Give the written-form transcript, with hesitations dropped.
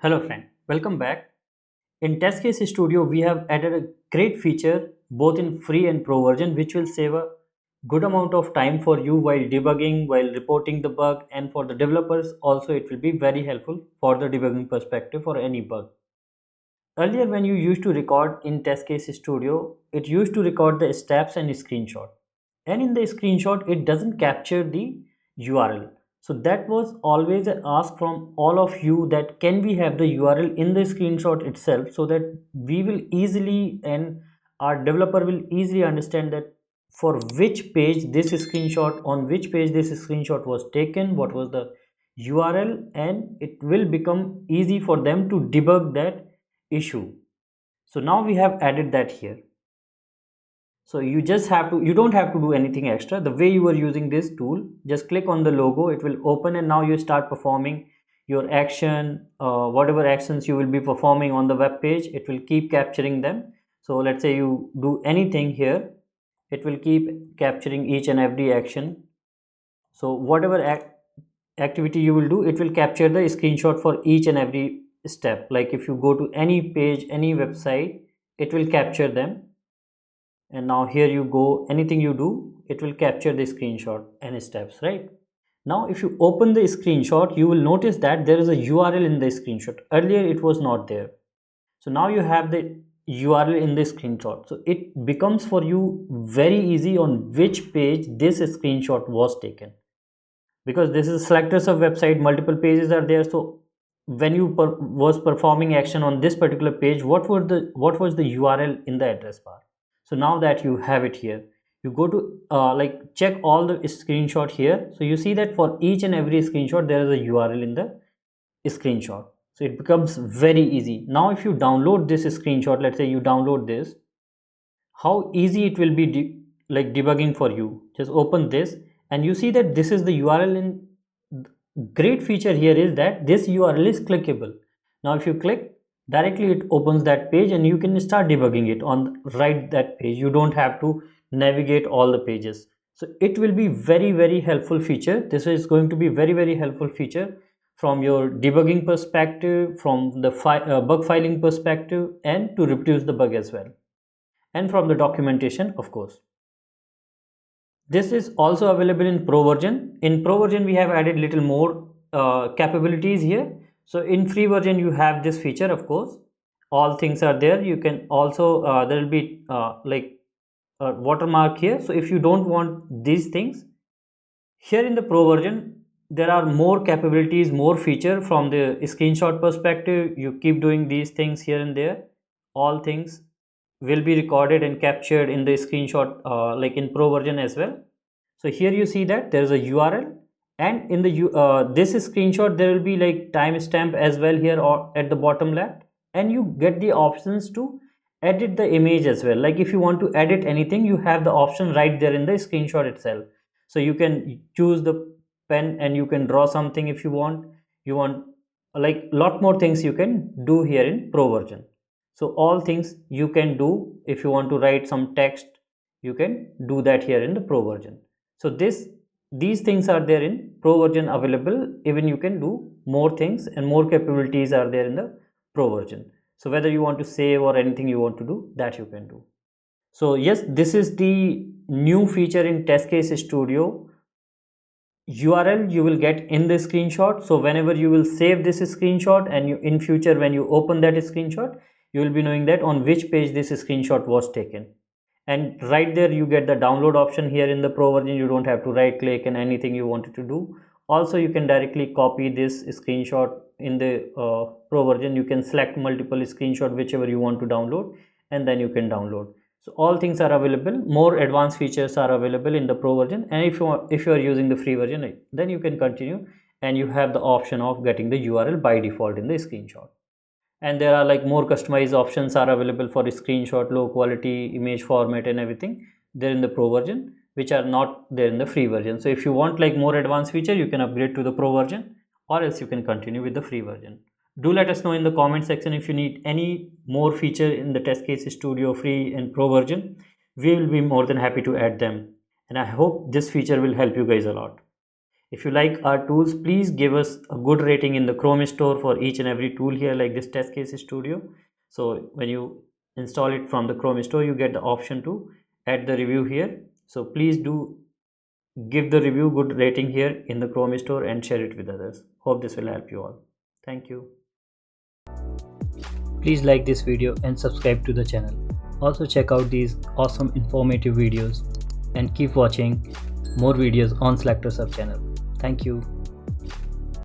Hello friend, welcome back. In TestCase Studio, we have added a great feature both in free and pro version which will save a good amount of time for you while debugging, while reporting the bug, and for the developers also it will be very helpful for the debugging perspective for any bug. Earlier when you used to record in TestCase Studio, it used to record the steps and screenshot. And in the screenshot, it doesn't capture the URL. So that was always an ask from all of you that can we have the URL in the screenshot itself so that we will easily and our developer will easily understand that for which page this screenshot, on which page this screenshot was taken, what was the URL, and it will become easy for them to debug that issue. So now we have added that here. So you don't have to do anything extra. The way you are using this tool, just click on the logo, it will open, and now you start performing your action, whatever actions you will be performing on the web page, it will keep capturing them. So let's say you do anything here, it will keep capturing each and every action. So whatever activity you will do, it will capture the screenshot for each and every step. Like if you go to any page, any website, it will capture them. And now here you go, anything you do, it will capture the screenshot and steps, right? Now if you open the screenshot, you will notice that there is a URL in the screenshot. Earlier it was not there. So now you have the URL in the screenshot. So it becomes for you very easy on which page this screenshot was taken. Because this is SelectorsHub website, multiple pages are there. So when you was performing action on this particular page, what was the URL in the address bar? So now that you have it here, you go to like check all the screenshot here. So you see that for each and every screenshot there is a URL in the screenshot. So it becomes very easy. Now if you download this screenshot, let's say you download this, how easy it will be like debugging for you. Just open this and you see that this is the URL. In great feature here is that this URL is clickable. Now if you click, directly it opens that page and you can start debugging it on right that page. You don't have to navigate all the pages. So it will be very helpful feature. This is going to be very helpful feature from your debugging perspective, from the bug filing perspective, and to reproduce the bug as well, and from the documentation, of course. This is also available in pro version. In pro version we have added little more capabilities here. So in free version you have this feature, of course, all things are there. You can also there will be like a watermark here. So if you don't want these things, here in the pro version there are more capabilities, more feature. From the screenshot perspective, you keep doing these things here and there, all things will be recorded and captured in the screenshot like in pro version as well. So here you see that there is a URL, and in the this screenshot there will be like timestamp as well here or at the bottom left, and you get the options to edit the image as well. Like if you want to edit anything, you have the option right there in the screenshot itself. So you can choose the pen and you can draw something if you want. You want like lot more things you can do here in pro version. So all things you can do. If you want to write some text, you can do that here in the pro version. So these things are there in pro version available. Even you can do more things and more capabilities are there in the pro version. So whether you want to save or anything you want to do, that you can do. So yes, this is the new feature in TestCase Studio. URL you will get in the screenshot. So whenever you will save this screenshot and you in future when you open that screenshot, you will be knowing that on which page this screenshot was taken. And right there you get the download option. Here in the pro version you don't have to right click and anything you wanted to do. Also you can directly copy this screenshot. In the pro version you can select multiple screenshot whichever you want to download, and then you can download. So all things are available. More advanced features are available in the pro version, and if you are using the free version, then you can continue and you have the option of getting the URL by default in the screenshot. And there are like more customized options are available for screenshot, low quality image format and everything there in the pro version, which are not there in the free version. So if you want like more advanced feature, you can upgrade to the pro version, or else you can continue with the free version. Do let us know in the comment section if you need any more feature in the TestCase Studio free and pro version. We will be more than happy to add them, and I hope this feature will help you guys a lot. If you like our tools, please give us a good rating in the Chrome store for each and every tool here, like this TestCase Studio. So when you install it from the Chrome store, you get the option to add the review here. So please do give the review good rating here in the Chrome store and share it with others. Hope this will help you all. Thank you. Please like this video and subscribe to the channel. Also check out these awesome informative videos and keep watching more videos on SelectorsHub channel. Thank you.